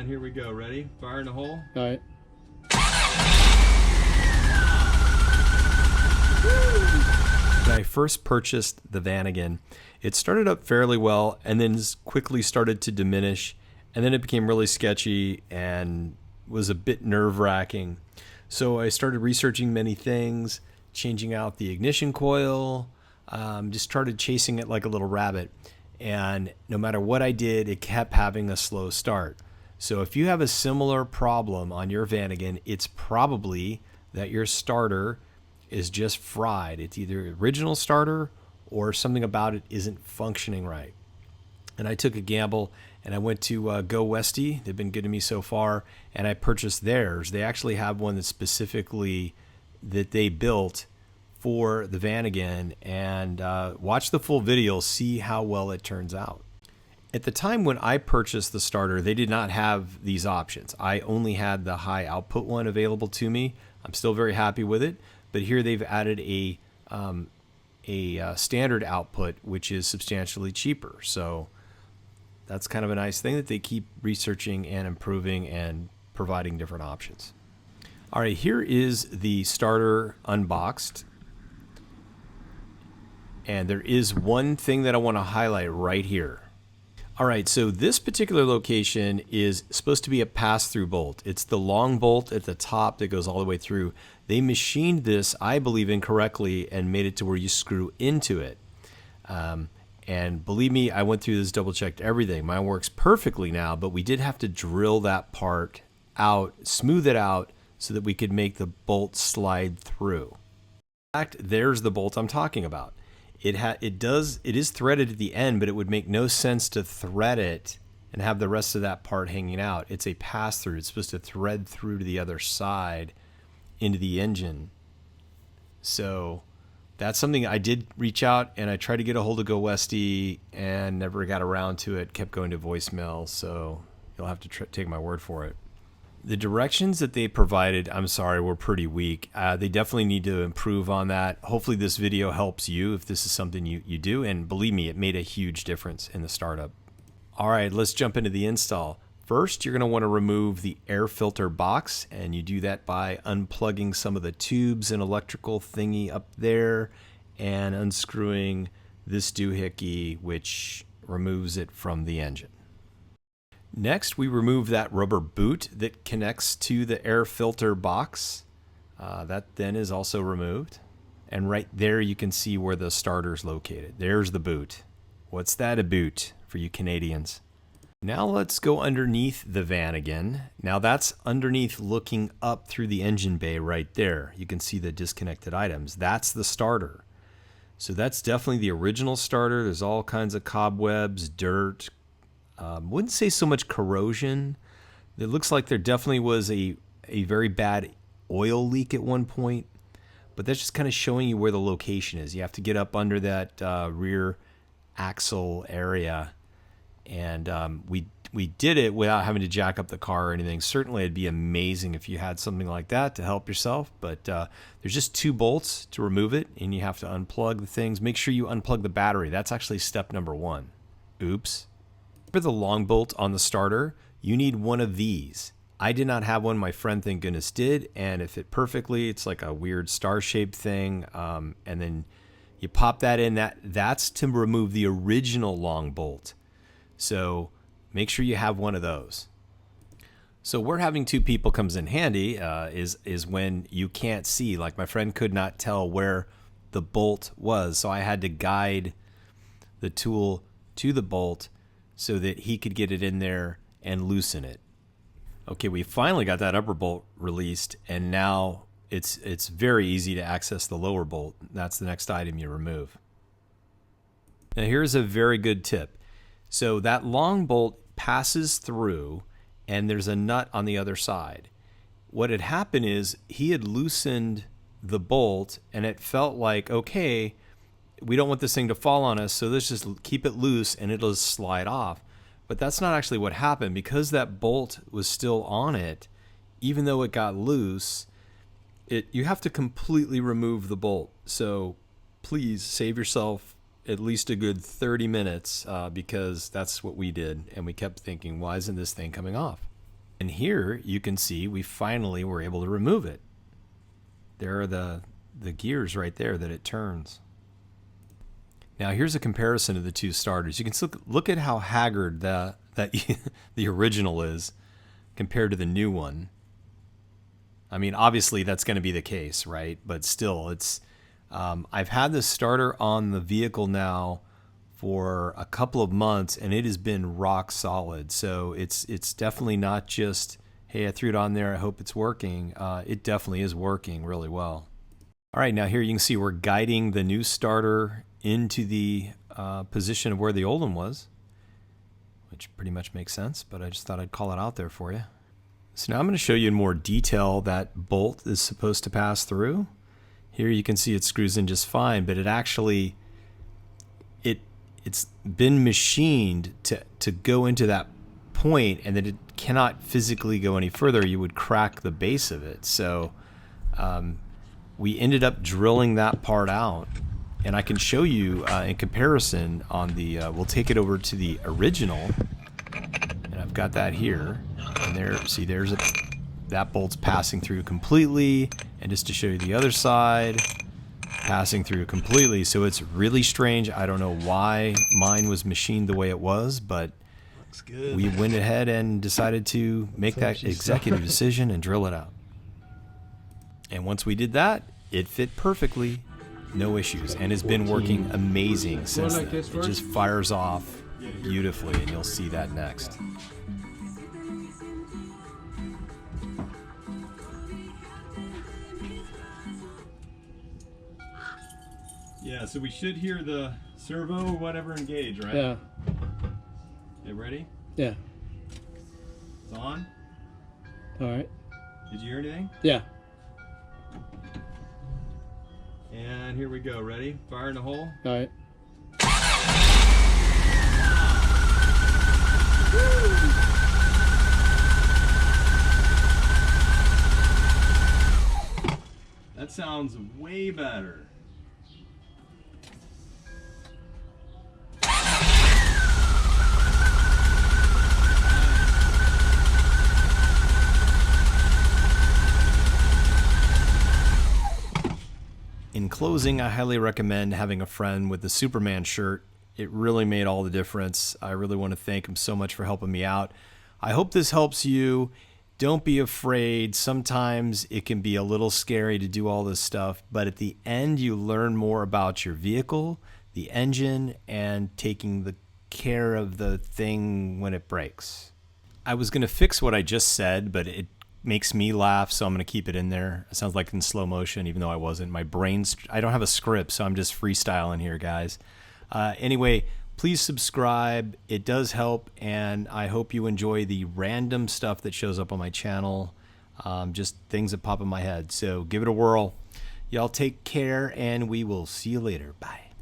man. Here we go. Ready? Fire in the hole. All right. When I first purchased the Vanagon, it started up fairly well and then quickly started to diminish, and then it became really sketchy and was a bit nerve-wracking. So I started researching many things, changing out the ignition coil, just started chasing it like a little rabbit. And no matter what I did, it kept having a slow start. So if you have a similar problem on your Vanagon, it's probably that your starter is just fried. It's either original starter or something about it isn't functioning right. And I took a gamble and I went to GoWesty. They've been good to me so far, and I purchased theirs. They actually have one that's specifically that they built for the Vanagon, and watch the full video, see how well it turns out. At the time when I purchased the starter, they did not have these options. I only had the high output one available to me. I'm still very happy with it, but here they've added a standard output, which is substantially cheaper. So that's kind of a nice thing that they keep researching and improving and providing different options. All right, here is the starter unboxed. And there is one thing that I want to highlight right here. All right, so this particular location is supposed to be a pass-through bolt. It's the long bolt at the top that goes all the way through. They machined this, I believe, incorrectly and made it to where you screw into it. And believe me, I went through this, double-checked everything. Mine works perfectly now, but we did have to drill that part out, smooth it out, so that we could make the bolt slide through. In fact, there's the bolt I'm talking about. It is threaded at the end, but it would make no sense to thread it and have the rest of that part hanging out. It's a pass-through. It's supposed to thread through to the other side into the engine. So that's something I did reach out, and I tried to get a hold of GoWesty and never got around to it. Kept going to voicemail, so you'll have to take my word for it. The directions that they provided, I'm sorry, were pretty weak. They definitely need to improve on that. Hopefully this video helps you if this is something you do. And believe me, it made a huge difference in the startup. All right, let's jump into the install. First, you're going to want to remove the air filter box, and you do that by unplugging some of the tubes and electrical thingy up there and unscrewing this doohickey, which removes it from the engine. Next, we remove that rubber boot that connects to the air filter box. That then is also removed. And right there you can see where the starter is located. There's the boot. What's that a boot for you Canadians? Now let's go underneath the Vanagon. Now that's underneath looking up through the engine bay right there. You can see the disconnected items. That's the starter. So that's definitely the original starter. There's all kinds of cobwebs, dirt. Wouldn't say so much corrosion. It looks like there definitely was a very bad oil leak at one point, but that's just kind of showing you where the location is. You have to get up under that rear axle area, and we did it without having to jack up the car or anything. Certainly it'd be amazing if you had something like that to help yourself, but there's just 2 bolts to remove it, and you have to unplug the things. Make sure you unplug the battery. That's actually step number 1. Oops. For the long bolt on the starter, you need one of these. I did not have one. My friend, thank goodness, did, and it fit perfectly. It's like a weird star-shaped thing, and then you pop that in. That's to remove the original long bolt. So make sure you have one of those. So where having 2 people comes in handy is when you can't see. Like my friend could not tell where the bolt was, so I had to guide the tool to the bolt so that he could get it in there and loosen it. Okay, we finally got that upper bolt released, and now it's very easy to access the lower bolt. That's the next item you remove. Now here's a very good tip. So that long bolt passes through, and there's a nut on the other side. What had happened is he had loosened the bolt, and it felt like, okay, we don't want this thing to fall on us, so let's just keep it loose and it'll just slide off. But that's not actually what happened. Because that bolt was still on it, even though it got loose, you have to completely remove the bolt. So please save yourself at least a good 30 minutes because that's what we did, and we kept thinking, why isn't this thing coming off? And here you can see we finally were able to remove it. There are the gears right there that it turns. Now here's a comparison of the two starters. You can look at how haggard the original is compared to the new one. I mean, obviously that's going to be the case, right? But still, it's I've had this starter on the vehicle now for a couple of months, and it has been rock solid. So it's definitely not just, hey, I threw it on there, I hope it's working. It definitely is working really well. All right, now here you can see we're guiding the new starter into the position of where the old one was, which pretty much makes sense, but I just thought I'd call it out there for you. So now I'm going to show you in more detail that bolt is supposed to pass through. Here you can see it screws in just fine, but it actually, it's been machined to go into that point, and that it cannot physically go any further. You would crack the base of it. So we ended up drilling that part out, and I can show you in comparison on the, we'll take it over to the original, and I've got that here, and there, see there's that bolt's passing through completely, and just to show you the other side, passing through completely. So it's really strange. I don't know why mine was machined the way it was, but we went ahead and decided to make that executive decision and drill it out. And once we did that, it fit perfectly, no issues, and it's been working amazing since then. It just fires off beautifully, and you'll see that next. Yeah, so we should hear the servo or whatever engage, right? Yeah. You ready? Yeah. It's on? All right. Did you hear anything? Yeah. And here we go. Ready? Fire in the hole. All right. That sounds way better. In closing, I highly recommend having a friend with the Superman shirt. It really made all the difference. I really want to thank him so much for helping me out. I hope this helps you. Don't be afraid. Sometimes it can be a little scary to do all this stuff, but at the end you learn more about your vehicle, the engine, and taking the care of the thing when it breaks. I was going to fix what I just said, but it makes me laugh, so I'm going to keep it in there. It sounds like in slow motion, even though I wasn't. My brain's, I don't have a script, so I'm just freestyling here, guys. Anyway, please subscribe. It does help, and I hope you enjoy the random stuff that shows up on my channel, just things that pop in my head. So give it a whirl. Y'all take care, and we will see you later. Bye.